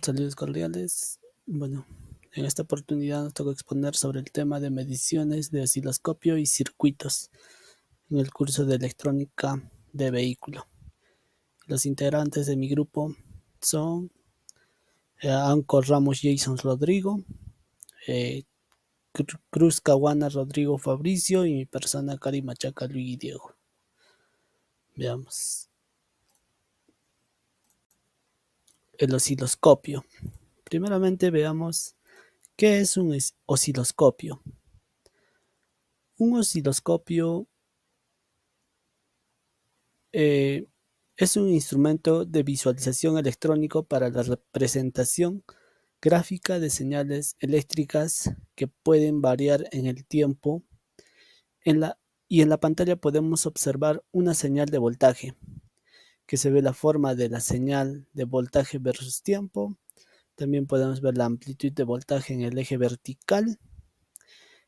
Saludos cordiales. Bueno, en esta oportunidad nos toca exponer sobre el tema de mediciones de osciloscopio y circuitos en el curso de electrónica de vehículo. Los integrantes de mi grupo son Anco Ramos Jason Rodrigo, eh, Cruz Caguana Rodrigo Fabricio y mi persona Cari Machaca Luis Diego. Veamos. El osciloscopio. Primeramente veamos qué es un osciloscopio. Un osciloscopio eh, es un instrumento de visualización electrónico para la representación gráfica de señales eléctricas que pueden variar en el tiempo. En la pantalla podemos observar una señal de voltaje, que se ve la forma de la señal de voltaje versus tiempo. También podemos ver la amplitud de voltaje en el eje vertical.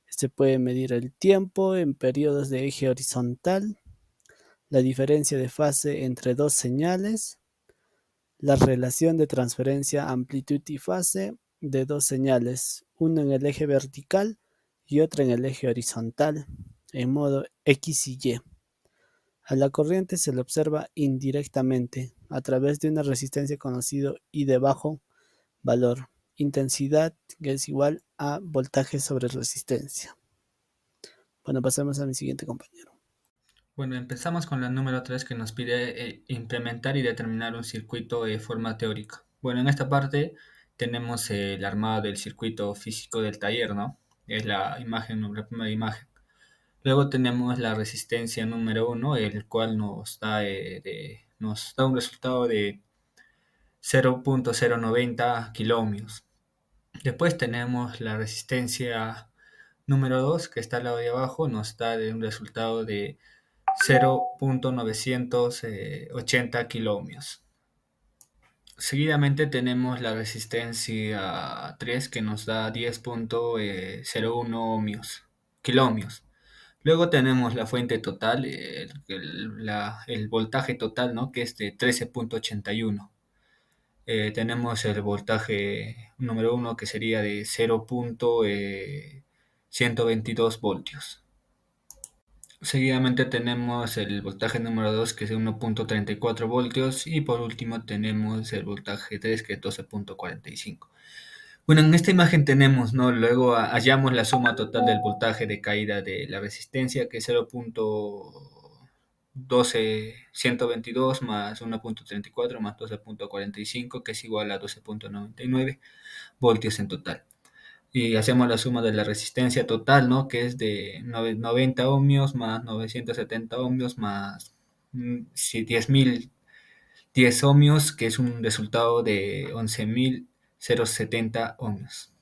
Se puede medir el tiempo en periodos de eje horizontal, la diferencia de fase entre dos señales, la relación de transferencia amplitud y fase de dos señales, una en el eje vertical y otra en el eje horizontal, en modo X y Y. A la corriente se le observa indirectamente a través de una resistencia conocida y de bajo valor, intensidad, que es igual a voltaje sobre resistencia. Bueno, pasemos a mi siguiente compañero. Bueno, empezamos con la número 3 que nos pide implementar y determinar un circuito de forma teórica. Bueno, en esta parte tenemos la armada del circuito físico del taller, ¿no? Es la imagen, la primera imagen. Luego tenemos la resistencia número 1, el cual nos da un resultado de 0.090 kiloohmios. Después tenemos la resistencia número 2, que está al lado de abajo, nos da un resultado de 0.980 kiloohmios. Seguidamente tenemos la resistencia 3 que nos da 10.01 kiloohmios. Luego tenemos la fuente total, el voltaje total, ¿no? Que es de 13.81. Tenemos el voltaje número 1 que sería de 0.122 voltios. Seguidamente tenemos el voltaje número 2 que es de 1.34 voltios y por último tenemos el voltaje 3 que es 12.45. Bueno, en esta imagen tenemos, ¿no? Luego hallamos la suma total del voltaje de caída de la resistencia que es 0.12122 más 1.34 más 12.45 que es igual a 12.99 voltios en total. Y hacemos la suma de la resistencia total, ¿no? Que es de 90 ohmios más 970 ohmios más 10 ohmios, que es un resultado de 11.070 ohmios.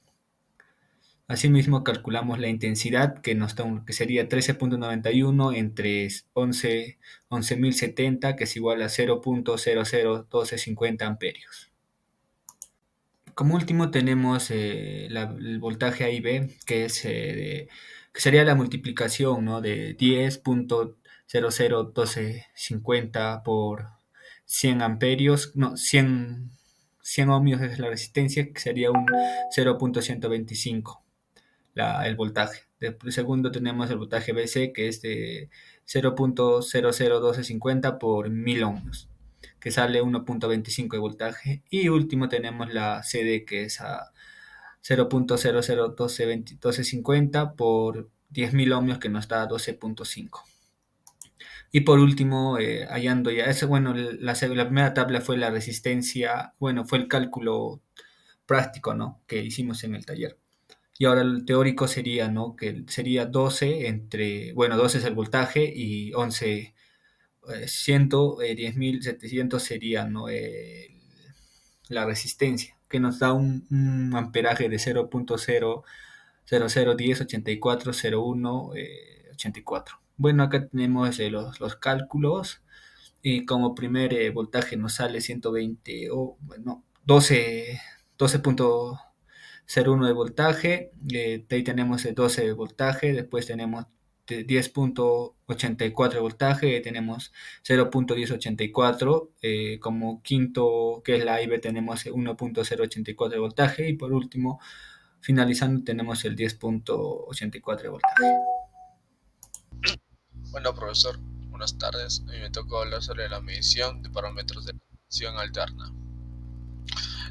Asimismo, calculamos la intensidad, que sería 13.91 entre 11.070, que es igual a 0.001250 amperios. Como último tenemos el voltaje A y B, que sería la multiplicación, ¿no? De 10.001250 por 100 amperios, no, 100 ohmios es la resistencia, que sería un 0.125 el voltaje. De segundo tenemos el voltaje BC, que es de 0.001250 por 1000 ohmios, que sale 1.25 de voltaje. Y último tenemos la CD, que es a 0.001250 por 10.000 ohmios, que nos da 12.5. Y por último, hallando ya eso, bueno, la primera tabla fue la resistencia, bueno, fue el cálculo práctico, ¿no? Que hicimos en el taller. Y ahora el teórico sería, ¿no? Que sería 12 bueno, 12 es el voltaje y 11, 10.700 sería, ¿no? La resistencia, que nos da un amperaje de 0.0010840184. Bueno, acá tenemos los cálculos y como primer voltaje nos sale 120 o, bueno, 12.01 de voltaje, de ahí tenemos el 12 de voltaje, después tenemos 10.84 de voltaje, tenemos 0.1084, como quinto, que es la IB, tenemos 1.084 de voltaje, y por último, finalizando, tenemos el 10.84 de voltaje. Bueno, profesor, buenas tardes. Hoy me tocó hablar sobre la medición de parámetros de la tensión alterna.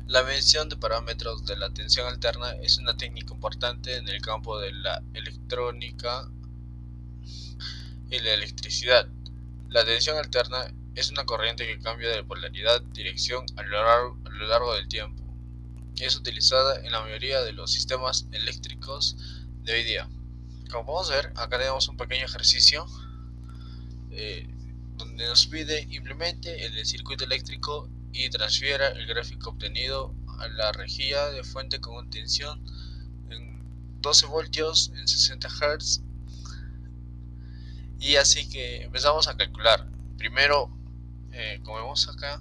La medición de parámetros de la tensión alterna es una técnica importante en el campo de la electrónica y la electricidad. La tensión alterna es una corriente que cambia de polaridad, dirección a lo largo del tiempo. Es utilizada en la mayoría de los sistemas eléctricos de hoy día. Como podemos ver, acá tenemos un pequeño ejercicio donde nos pide implemente el circuito eléctrico y transfiera el gráfico obtenido a la rejilla de fuente con tensión en 12 voltios en 60 Hz. Y así que empezamos a calcular. Primero, como vemos acá,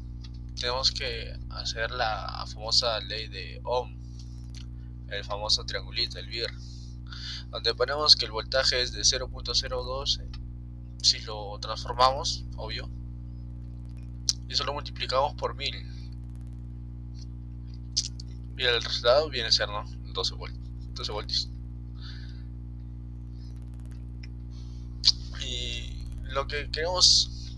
tenemos que hacer la famosa ley de Ohm, el famoso triangulito, el BIR, donde ponemos que el voltaje es de 0.02. Si lo transformamos, obvio, y eso lo multiplicamos por 1000, y el resultado viene a ser, ¿no?, 12 voltios. Y lo que queremos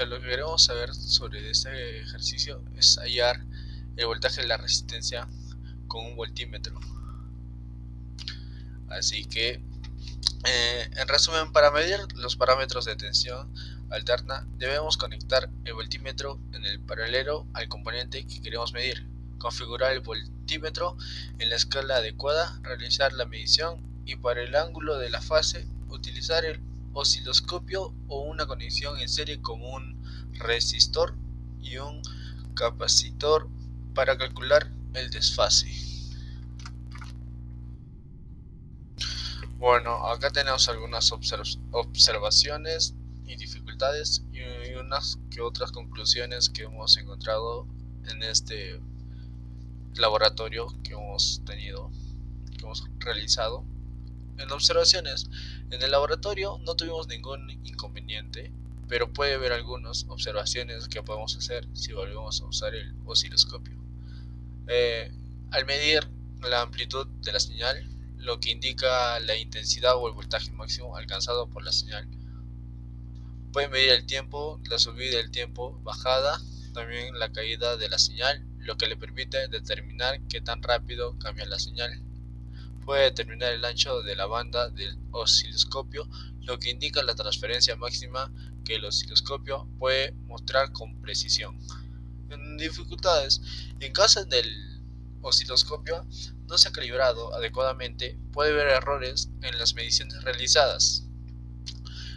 lo que queremos saber sobre este ejercicio es hallar el voltaje de la resistencia con un voltímetro. Así que, en resumen, para medir los parámetros de tensión alterna, debemos conectar el voltímetro en el paralelo al componente que queremos medir, configurar el voltímetro en la escala adecuada, realizar la medición y para el ángulo de la fase utilizar el osciloscopio o una conexión en serie con un resistor y un capacitor para calcular el desfase. Bueno, acá tenemos algunas observaciones y dificultades y unas que otras conclusiones que hemos encontrado en este laboratorio que hemos realizado. En observaciones, en el laboratorio no tuvimos ningún inconveniente, pero puede haber algunas observaciones que podemos hacer si volvemos a usar el osciloscopio. Al medir la amplitud de la señal, lo que indica la intensidad o el voltaje máximo alcanzado por la señal. Puede medir el tiempo, la subida del tiempo, bajada, también la caída de la señal, lo que le permite determinar qué tan rápido cambia la señal. Puede determinar el ancho de la banda del osciloscopio, lo que indica la transferencia máxima que el osciloscopio puede mostrar con precisión. En dificultades, en caso del osciloscopio no se ha calibrado adecuadamente, puede haber errores en las mediciones realizadas.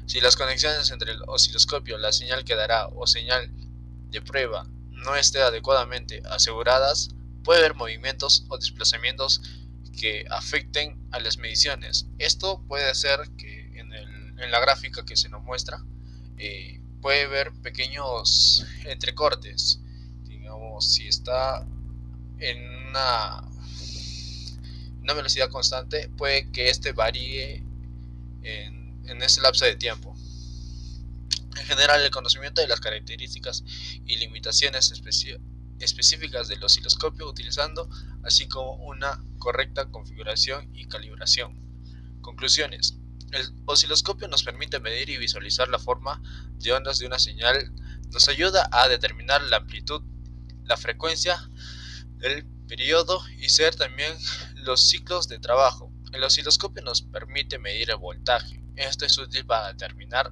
Si las conexiones entre el osciloscopio, la señal que dará o señal de prueba no estén adecuadamente aseguradas, puede haber movimientos o desplazamientos que afecten a las mediciones. Esto puede hacer que en la gráfica que se nos muestra puede haber pequeños entrecortes. Digamos, si está en una velocidad constante, puede que este varíe en ese lapso de tiempo. En general, el conocimiento de las características y limitaciones específicas del osciloscopio utilizando, así como una correcta configuración y calibración. Conclusiones. El osciloscopio nos permite medir y visualizar la forma de ondas de una señal, nos ayuda a determinar la amplitud, la frecuencia, el periodo y ser también los ciclos de trabajo. El osciloscopio nos permite medir el voltaje. Esto es útil para determinar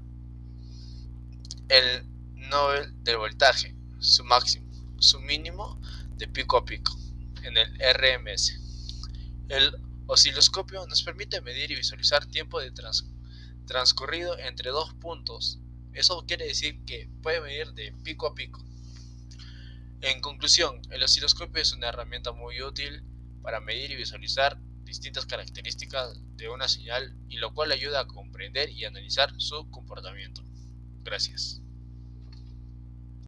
el nivel del voltaje, su máximo, su mínimo de pico a pico en el RMS. El osciloscopio nos permite medir y visualizar tiempo de transcurrido entre dos puntos. Eso quiere decir que puede medir de pico a pico. En conclusión, el osciloscopio es una herramienta muy útil para medir y visualizar distintas características de una señal y lo cual ayuda a comprender y analizar su comportamiento. Gracias.